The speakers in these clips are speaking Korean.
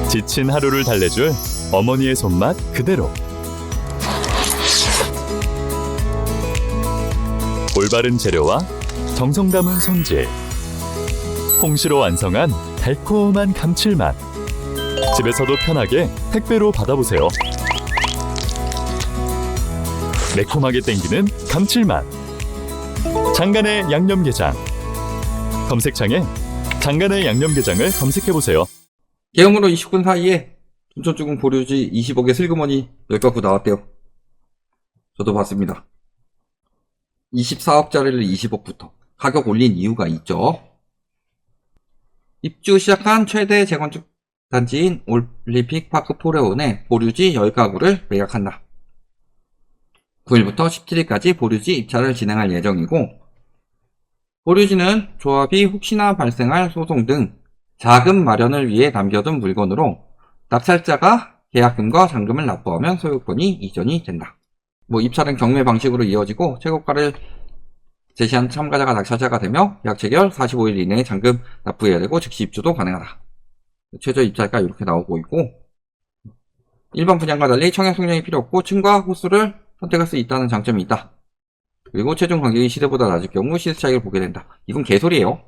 지친 하루를 달래줄 어머니의 손맛 그대로. 올바른 재료와 정성 담은 손질. 홍시로 완성한 달콤한 감칠맛. 집에서도 편하게 택배로 받아보세요. 매콤하게 땡기는 감칠맛. 장간의 양념게장. 검색창에 장간의 양념게장을 검색해보세요. 개형으로 20분 사이에 둔촌주공 보류지 20억에 슬그머니 10가구 나왔대요. 저도 봤습니다. 24억짜리를 20억부터 가격 올린 이유가 있죠. 입주 시작한 최대 재건축 단지인 올림픽 파크 포레온에 보류지 10가구를 매각한다. 9일부터 17일까지 보류지 입찰을 진행할 예정이고, 보류지는 조합이 혹시나 발생할 소송 등 자금 마련을 위해 남겨둔 물건으로 낙찰자가 계약금과 잔금을 납부하면 소유권이 이전이 된다. 입찰은 경매 방식으로 이어지고 최고가를 제시한 참가자가 낙찰자가 되며 계약 체결 45일 이내에 잔금 납부해야 되고 즉시 입주도 가능하다. 최저 입찰가 이렇게 나오고 있고, 일반 분양과 달리 청약 성량이 필요 없고 층과 호수를 선택할 수 있다는 장점이 있다. 그리고 최종 가격이 시세보다 낮을 경우 시세 차익을 보게 된다. 이건 개소리예요.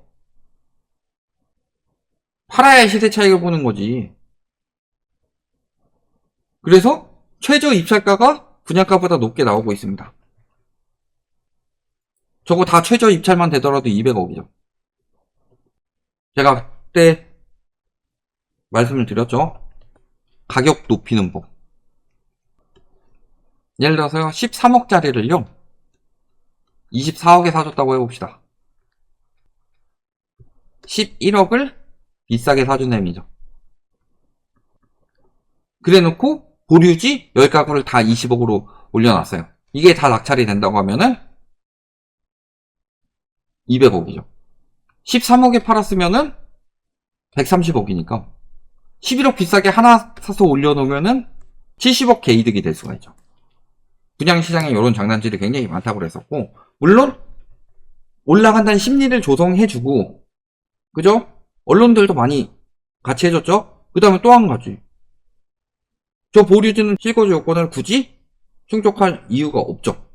팔아야 시세 차익을 보는 거지. 그래서 최저 입찰가가 분양가보다 높게 나오고 있습니다. 저거 다 최저 입찰만 되더라도 200억이죠. 제가 그때 말씀을 드렸죠. 가격 높이는 법. 예를 들어서요, 13억짜리를요 24억에 사줬다고 해봅시다. 11억을 비싸게 사준 셈이죠. 그래놓고 보류지 10가구를 다 20억으로 올려놨어요. 이게 다 낙찰이 된다고 하면은 200억이죠. 13억에 팔았으면은 130억이니까 11억 비싸게 하나 사서 올려놓으면은 70억 개이득이 될 수가 있죠. 분양시장에 이런 장난질이 굉장히 많다고 그랬었고, 물론 올라간다는 심리를 조성해주고, 그죠? 언론들도 많이 같이 해줬죠? 그 다음에 또 한 가지, 저 보류지는 실거주 요건을 굳이 충족할 이유가 없죠.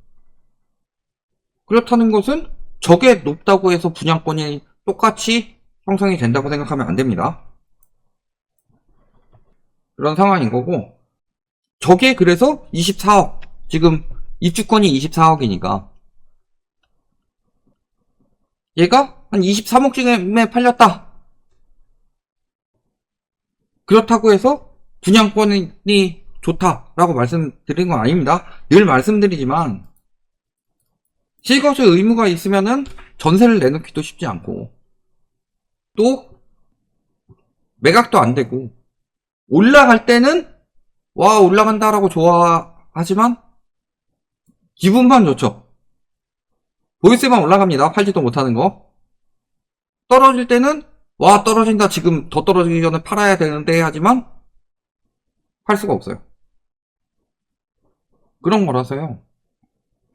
그렇다는 것은 저게 높다고 해서 분양권이 똑같이 형성이 된다고 생각하면 안 됩니다. 그런 상황인 거고, 저게 그래서 24억, 지금 입주권이 24억이니까 얘가 한 23억쯤에 팔렸다. 그렇다고 해서 분양권이 좋다라고 말씀드린 건 아닙니다. 늘 말씀드리지만 실거주 의무가 있으면은 전세를 내놓기도 쉽지 않고, 또 매각도 안 되고, 올라갈 때는 와 올라간다라고 좋아하지만 기분만 좋죠. 보유세만 올라갑니다. 팔지도 못하는 거. 떨어질 때는 와 떨어진다, 지금 더 떨어지기 전에 팔아야 되는데 하지만 팔 수가 없어요. 그런 거라서요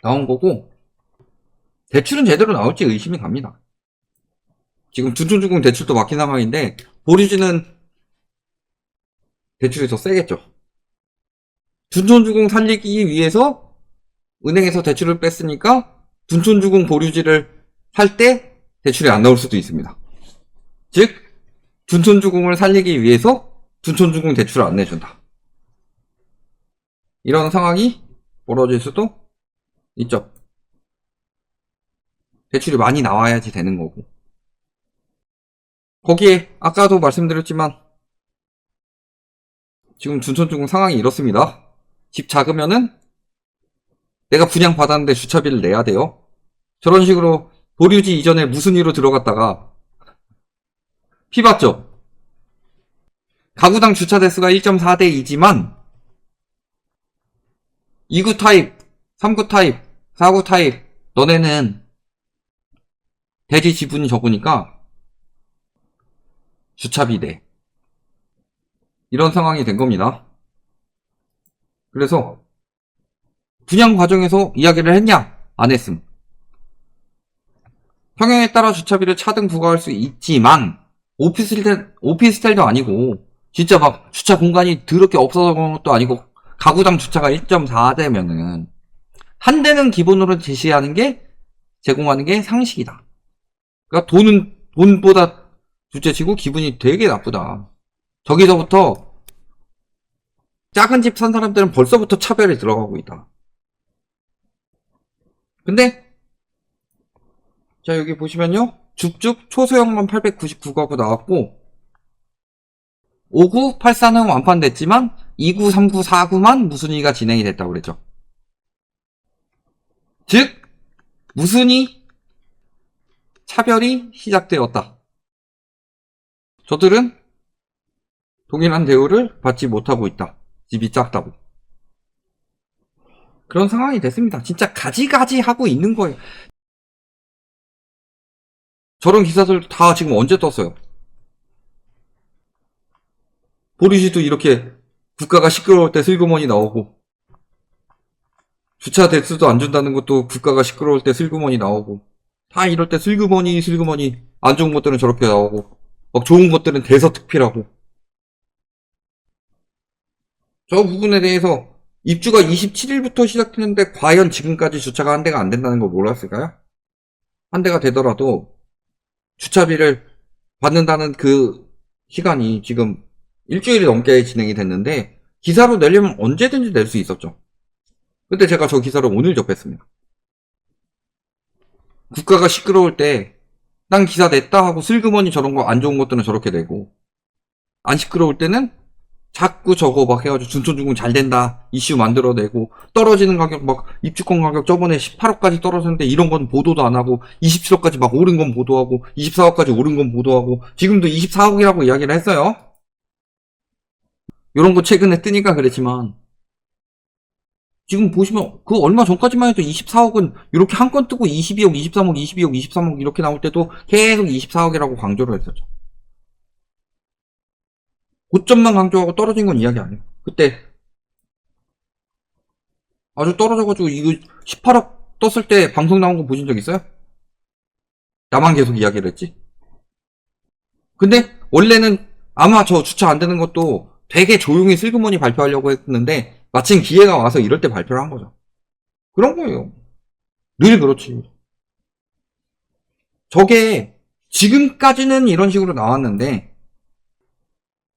나온 거고, 대출은 제대로 나올지 의심이 갑니다. 지금 둔촌주공 대출도 막힌 상황인데 보류지는 대출이 더 세겠죠. 둔촌주공 살리기 위해서 은행에서 대출을 뺐으니까 둔촌주공 보류지를 살 때 대출이 안 나올 수도 있습니다. 즉 둔촌주공을 살리기 위해서 둔촌주공 대출을 안 내준다. 이런 상황이 벌어질 수도 있죠. 대출이 많이 나와야지 되는 거고, 거기에 아까도 말씀드렸지만 지금 둔촌주공 상황이 이렇습니다. 집 작으면은 내가 분양 받았는데 주차비를 내야 돼요. 저런 식으로 보류지 이전에 무슨 일로 들어갔다가 피봤죠. 가구당 주차 대수가 1.4대 2지만 2구 타입, 3구 타입, 4구 타입 너네는 대지 지분이 적으니까 주차비 내. 이런 상황이 된 겁니다. 그래서 분양 과정에서 이야기를 했냐? 안 했음. 평형에 따라 주차비를 차등 부과할 수 있지만 오피스텔도 아니고 진짜 막 주차 공간이 더럽게 없어서 그런 것도 아니고 가구당 주차가 1.4대면은 한 대는 기본으로 제공하는 게 상식이다. 그러니까 돈보다 둘째치고 기분이 되게 나쁘다. 저기서부터 작은 집 산 사람들은 벌써부터 차별이 들어가고 있다. 근데 자 여기 보시면요. 줍줍 초소형만 899가구 나왔고 59, 84는 완판됐지만 29, 39, 49만 무순위가 진행이 됐다고 그랬죠. 즉 무순위 차별이 시작되었다. 저들은 동일한 대우를 받지 못하고 있다. 집이 작다고. 그런 상황이 됐습니다. 진짜 가지가지 하고 있는 거예요. 저런 기사들 다 지금 언제 떴어요? 보리시도 이렇게 국가가 시끄러울 때 슬그머니 나오고 주차 대수도 안 준다는 것도 국가가 시끄러울 때 슬그머니 나오고 다 이럴 때 슬그머니 안 좋은 것들은 저렇게 나오고 막 좋은 것들은 대서특필하고 저 부분에 대해서 입주가 27일부터 시작했는데 과연 지금까지 주차가 한 대가 안 된다는 걸 몰랐을까요? 한 대가 되더라도 주차비를 받는다는 그 시간이 지금 일주일이 넘게 진행이 됐는데 기사로 내려면 언제든지 낼 수 있었죠. 근데 제가 저 기사를 오늘 접했습니다. 국가가 시끄러울 때 난 기사 냈다 하고 슬그머니 저런 거 안 좋은 것들은 저렇게 내고 안 시끄러울 때는 자꾸 저거 막 해가지고 준촌주공 잘 된다 이슈 만들어내고 떨어지는 가격 막 입주권 가격 저번에 18억까지 떨어졌는데 이런 건 보도도 안 하고 27억까지 막 오른 건 보도하고 24억까지 오른 건 보도하고 지금도 24억이라고 이야기를 했어요. 이런 거 최근에 뜨니까 그랬지만 지금 보시면 그 얼마 전까지만 해도 24억은 이렇게 한 건 뜨고 22억, 23억, 22억, 23억 이렇게 나올 때도 계속 24억이라고 강조를 했었죠. 고점만 강조하고 떨어진 건 이야기 안 해요. 그때 아주 떨어져가지고 이거 18억 떴을 때 방송 나온 거 보신 적 있어요? 나만 계속 이야기를 했지. 근데 원래는 아마 저 주차 안 되는 것도 되게 조용히 슬그머니 발표하려고 했는데 마침 기회가 와서 이럴 때 발표를 한 거죠. 그런 거예요. 늘 그렇지. 저게 지금까지는 이런 식으로 나왔는데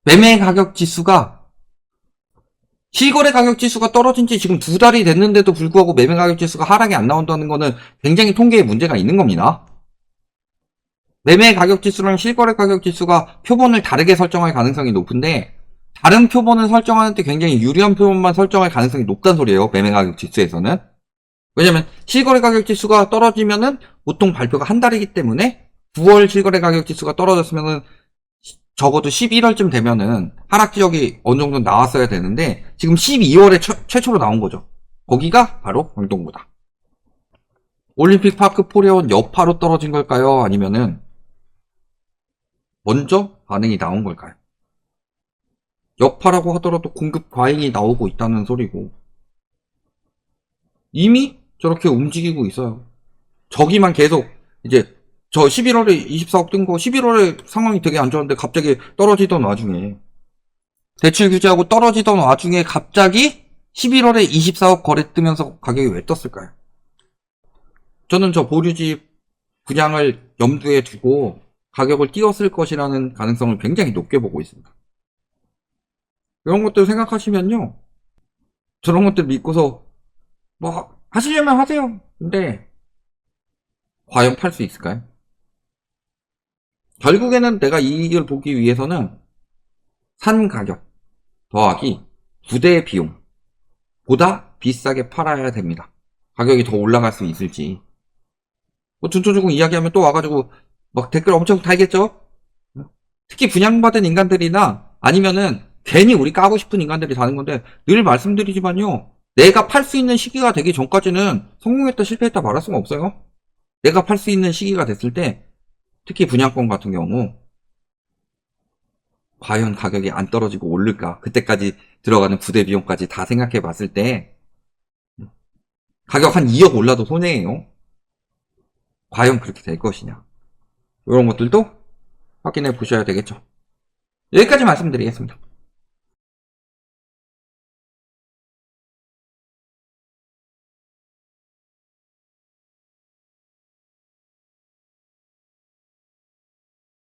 매매 가격 지수가 실거래 가격 지수가 떨어진 지 지금 2달이 됐는데도 불구하고 매매 가격 지수가 하락이 안 나온다는 거는 굉장히 통계에 문제가 있는 겁니다. 매매 가격 지수랑 실거래 가격 지수가 표본을 다르게 설정할 가능성이 높은데 다른 표본을 설정하는데 굉장히 유리한 표본만 설정할 가능성이 높다는 소리예요. 매매 가격 지수에서는. 왜냐면 실거래 가격 지수가 떨어지면은 보통 발표가 한 달이기 때문에 9월 실거래 가격 지수가 떨어졌으면은 적어도 11월쯤 되면은 하락 지역이 어느 정도 나왔어야 되는데 지금 12월에 최초로 나온 거죠. 거기가 바로 광동구다. 올림픽 파크 포레온 여파로 떨어진 걸까요? 아니면은 먼저 반응이 나온 걸까요? 여파라고 하더라도 공급 과잉이 나오고 있다는 소리고 이미 저렇게 움직이고 있어요. 저기만 계속 이제 저 11월에 24억 뜬 거 11월에 상황이 되게 안 좋았는데 갑자기 떨어지던 와중에 대출 규제하고 떨어지던 와중에 갑자기 11월에 24억 거래 뜨면서 가격이 왜 떴을까요? 저는 저 보류집 분양을 염두에 두고 가격을 띄웠을 것이라는 가능성을 굉장히 높게 보고 있습니다. 이런 것들 생각하시면요. 저런 것들 믿고서 뭐 하시려면 하세요. 근데 과연 팔 수 있을까요? 결국에는 내가 이익을 보기 위해서는 산 가격 더하기 부대 비용 보다 비싸게 팔아야 됩니다. 가격이 더 올라갈 수 있을지. 뭐 준초주공 이야기하면 또 와가지고 막 댓글 엄청 달겠죠? 특히 분양받은 인간들이나 아니면은 괜히 우리 까고 싶은 인간들이 다는 건데 늘 말씀드리지만요. 내가 팔 수 있는 시기가 되기 전까지는 성공했다 실패했다 말할 수가 없어요. 내가 팔 수 있는 시기가 됐을 때 특히 분양권 같은 경우 과연 가격이 안 떨어지고 오를까? 그때까지 들어가는 부대 비용까지 다 생각해 봤을 때 가격 한 2억 올라도 손해예요. 과연 그렇게 될 것이냐? 이런 것들도 확인해 보셔야 되겠죠. 여기까지 말씀드리겠습니다.